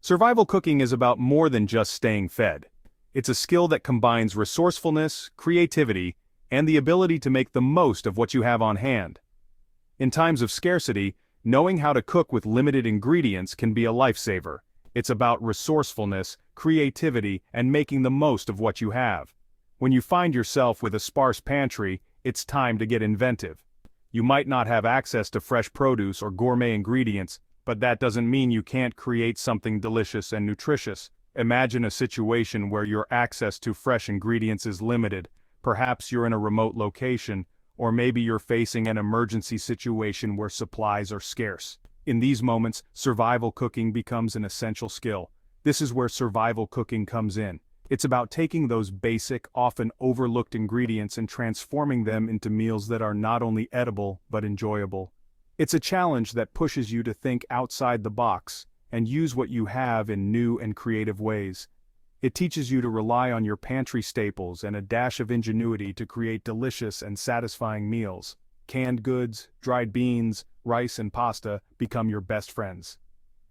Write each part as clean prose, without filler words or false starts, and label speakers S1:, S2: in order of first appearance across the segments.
S1: Survival cooking is about more than just staying fed. It's a skill that combines resourcefulness, creativity, and the ability to make the most of what you have on hand. In times of scarcity, knowing how to cook with limited ingredients can be a lifesaver. It's about resourcefulness, creativity, and making the most of what you have. When you find yourself with a sparse pantry, it's time to get inventive. You might not have access to fresh produce or gourmet ingredients, but that doesn't mean you can't create something delicious and nutritious. Imagine a situation where your access to fresh ingredients is limited. Perhaps you're in a remote location, or maybe you're facing an emergency situation where supplies are scarce. In these moments, survival cooking becomes an essential skill. This is where survival cooking comes in. It's about taking those basic, often overlooked ingredients and transforming them into meals that are not only edible, but enjoyable. It's a challenge that pushes you to think outside the box and use what you have in new and creative ways. It teaches you to rely on your pantry staples and a dash of ingenuity to create delicious and satisfying meals. Canned goods, dried beans, rice and pasta become your best friends.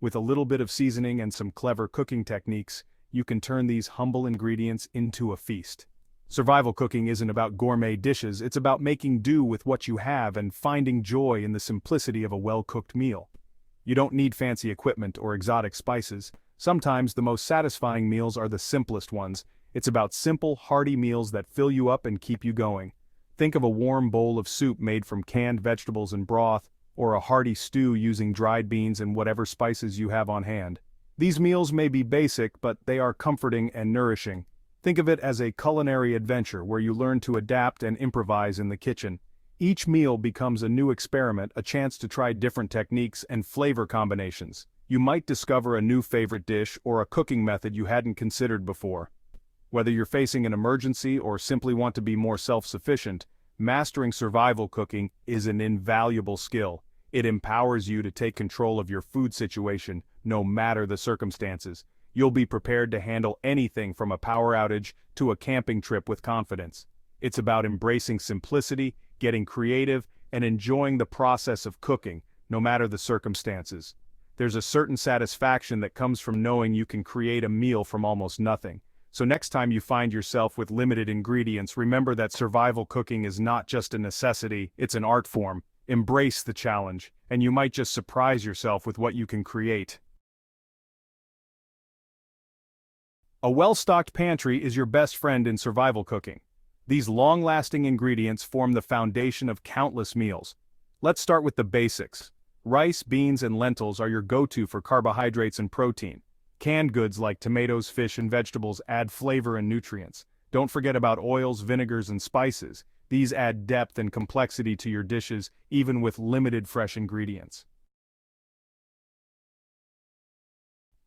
S1: With a little bit of seasoning and some clever cooking techniques, you can turn these humble ingredients into a feast. Survival cooking isn't about gourmet dishes, it's about making do with what you have and finding joy in the simplicity of a well-cooked meal. You don't need fancy equipment or exotic spices. Sometimes the most satisfying meals are the simplest ones. It's about simple, hearty meals that fill you up and keep you going. Think of a warm bowl of soup made from canned vegetables and broth, or a hearty stew using dried beans and whatever spices you have on hand. These meals may be basic, but they are comforting and nourishing. Think of it as a culinary adventure where you learn to adapt and improvise in the kitchen. Each meal becomes a new experiment, a chance to try different techniques and flavor combinations. You might discover a new favorite dish or a cooking method you hadn't considered before. Whether you're facing an emergency or simply want to be more self-sufficient, mastering survival cooking is an invaluable skill. It empowers you to take control of your food situation, no matter the circumstances. You'll be prepared to handle anything from a power outage to a camping trip with confidence. It's about embracing simplicity, getting creative, and enjoying the process of cooking, no matter the circumstances. There's a certain satisfaction that comes from knowing you can create a meal from almost nothing. So next time you find yourself with limited ingredients, remember that survival cooking is not just a necessity, it's an art form. Embrace the challenge, and you might just surprise yourself with what you can create. A well-stocked pantry is your best friend in survival cooking. These long-lasting ingredients form the foundation of countless meals. Let's start with the basics. Rice, beans, and lentils are your go-to for carbohydrates and protein. Canned goods like tomatoes, fish, and vegetables add flavor and nutrients. Don't forget about oils, vinegars, and spices. These add depth and complexity to your dishes, even with limited fresh ingredients.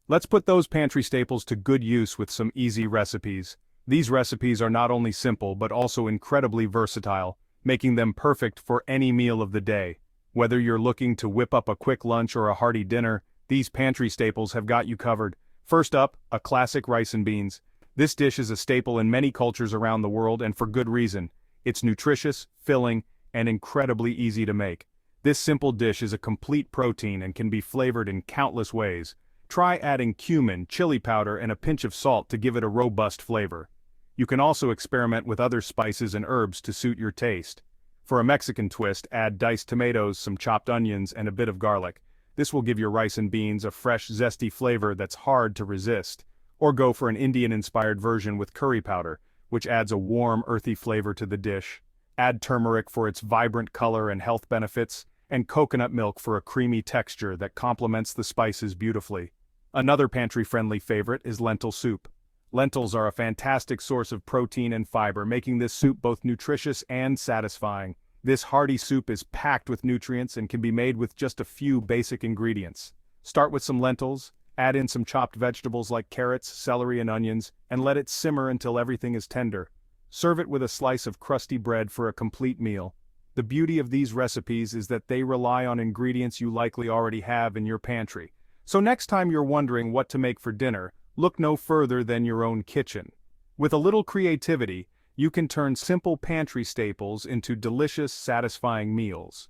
S1: Let's put those pantry staples to good use with some easy recipes. These recipes are not only simple but also incredibly versatile, making them perfect for any meal of the day. Whether you're looking to whip up a quick lunch or a hearty dinner, these pantry staples have got you covered. First up, a classic rice and beans. This dish is a staple in many cultures around the world, and for good reason. It's nutritious, filling, and incredibly easy to make. This simple dish is a complete protein and can be flavored in countless ways. Try adding cumin, chili powder, and a pinch of salt to give it a robust flavor. You can also experiment with other spices and herbs to suit your taste. For a Mexican twist, add diced tomatoes, some chopped onions, and a bit of garlic. This will give your rice and beans a fresh, zesty flavor that's hard to resist. Or go for an Indian-inspired version with curry powder, which adds a warm, earthy flavor to the dish. Add turmeric for its vibrant color and health benefits, and coconut milk for a creamy texture that complements the spices beautifully. Another pantry-friendly favorite is lentil soup. Lentils are a fantastic source of protein and fiber, making this soup both nutritious and satisfying. This hearty soup is packed with nutrients and can be made with just a few basic ingredients. Start with some lentils, add in some chopped vegetables like carrots, celery, and onions, and let it simmer until everything is tender. Serve it with a slice of crusty bread for a complete meal. The beauty of these recipes is that they rely on ingredients you likely already have in your pantry. So next time you're wondering what to make for dinner, look no further than your own kitchen. With a little creativity, you can turn simple pantry staples into delicious, satisfying meals.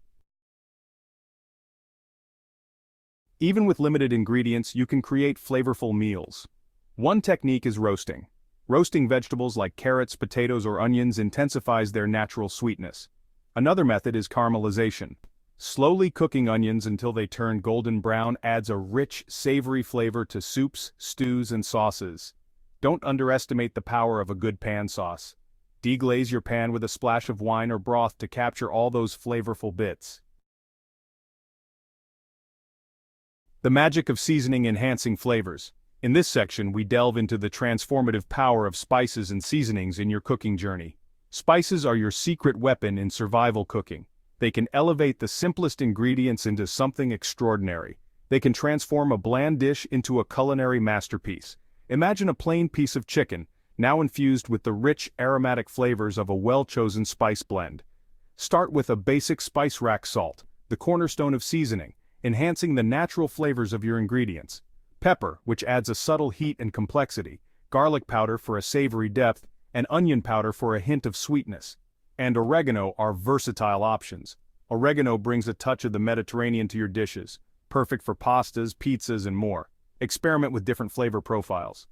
S1: Even with limited ingredients, you can create flavorful meals. One technique is roasting. Roasting vegetables like carrots, potatoes, or onions intensifies their natural sweetness. Another method is caramelization. Slowly cooking onions until they turn golden brown adds a rich, savory flavor to soups, stews, and sauces. Don't underestimate the power of a good pan sauce. Deglaze your pan with a splash of wine or broth to capture all those flavorful bits. The magic of seasoning enhancing flavors. In this section, we delve into the transformative power of spices and seasonings in your cooking journey. Spices are your secret weapon in survival cooking. They can elevate the simplest ingredients into something extraordinary. They can transform a bland dish into a culinary masterpiece. Imagine a plain piece of chicken, now infused with the rich, aromatic flavors of a well-chosen spice blend. Start with a basic spice rack salt, the cornerstone of seasoning, enhancing the natural flavors of your ingredients. Pepper, which adds a subtle heat and complexity, garlic powder for a savory depth, and onion powder for a hint of sweetness. And oregano are versatile options. Oregano brings a touch of the Mediterranean to your dishes, perfect for pastas, pizzas, and more. Experiment with different flavor profiles.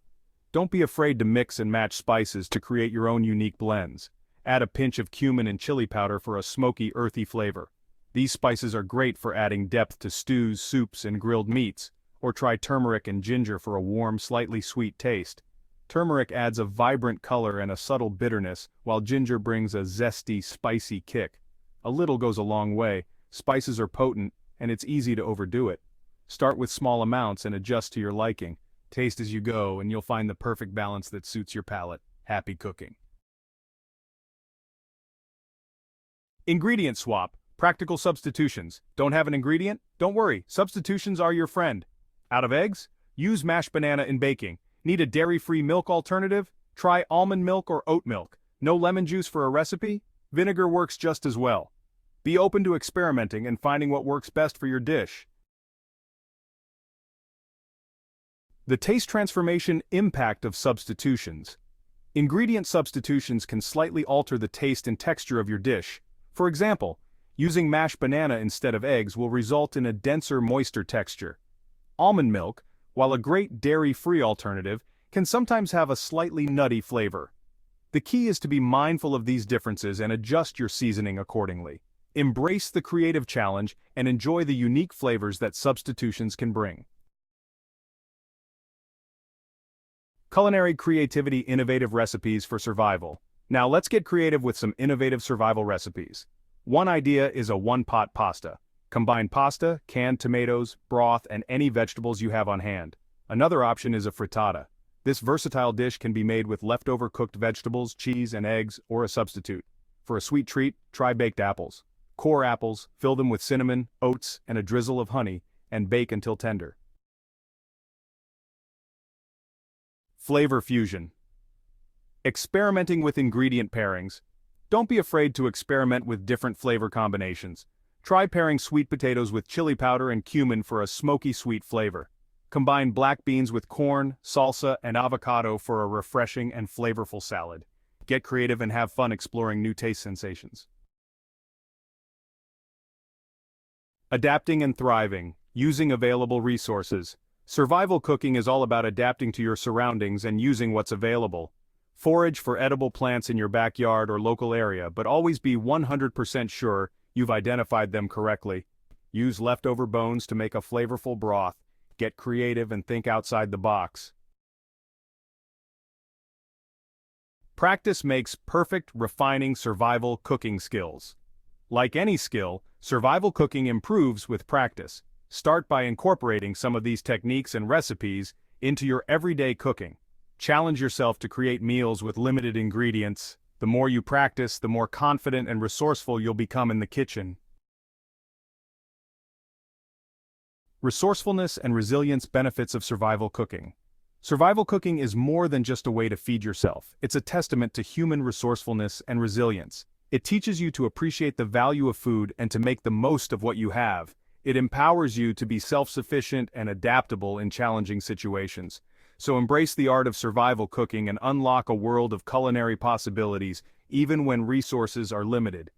S1: Don't be afraid to mix and match spices to create your own unique blends. Add a pinch of cumin and chili powder for a smoky, earthy flavor. These spices are great for adding depth to stews, soups, and grilled meats, or try turmeric and ginger for a warm, slightly sweet taste. Turmeric adds a vibrant color and a subtle bitterness, while ginger brings a zesty, spicy kick. A little goes a long way. Spices are potent, and it's easy to overdo it. Start with small amounts and adjust to your liking. Taste as you go, and you'll find the perfect balance that suits your palate. Happy cooking. Ingredient swap. Practical substitutions. Don't have an ingredient? Don't worry, substitutions are your friend. Out of eggs? Use mashed banana in baking. Need a dairy-free milk alternative? Try almond milk or oat milk. No lemon juice for a recipe? Vinegar works just as well. Be open to experimenting and finding what works best for your dish. The taste transformation impact of substitutions. Ingredient substitutions can slightly alter the taste and texture of your dish. For example, using mashed banana instead of eggs will result in a denser, moister texture. Almond milk, while a great dairy-free alternative, can sometimes have a slightly nutty flavor. The key is to be mindful of these differences and adjust your seasoning accordingly. Embrace the creative challenge and enjoy the unique flavors that substitutions can bring. Culinary creativity, innovative recipes for survival. Now let's get creative with some innovative survival recipes. One idea is a one-pot pasta. Combine pasta, canned tomatoes, broth, and any vegetables you have on hand. Another option is a frittata. This versatile dish can be made with leftover cooked vegetables, cheese, and eggs, or a substitute. For a sweet treat, try baked apples. Core apples, fill them with cinnamon, oats, and a drizzle of honey, and bake until tender. Flavor fusion. Experimenting with ingredient pairings. Don't be afraid to experiment with different flavor combinations. Try pairing sweet potatoes with chili powder and cumin for a smoky sweet flavor. Combine black beans with corn, salsa, and avocado for a refreshing and flavorful salad. Get creative and have fun exploring new taste sensations. Adapting and thriving, using available resources. Survival cooking is all about adapting to your surroundings and using what's available. Forage for edible plants in your backyard or local area, but always be 100% sure you've identified them correctly. Use leftover bones to make a flavorful broth. Get creative and think outside the box. Practice makes perfect, refining survival cooking skills. Like any skill, survival cooking improves with practice. Start by incorporating some of these techniques and recipes into your everyday cooking. Challenge yourself to create meals with limited ingredients. The more you practice, the more confident and resourceful you'll become in the kitchen. Resourcefulness and resilience benefits of survival cooking. Survival cooking is more than just a way to feed yourself. It's a testament to human resourcefulness and resilience. It teaches you to appreciate the value of food and to make the most of what you have. It empowers you to be self-sufficient and adaptable in challenging situations. So embrace the art of survival cooking and unlock a world of culinary possibilities, even when resources are limited.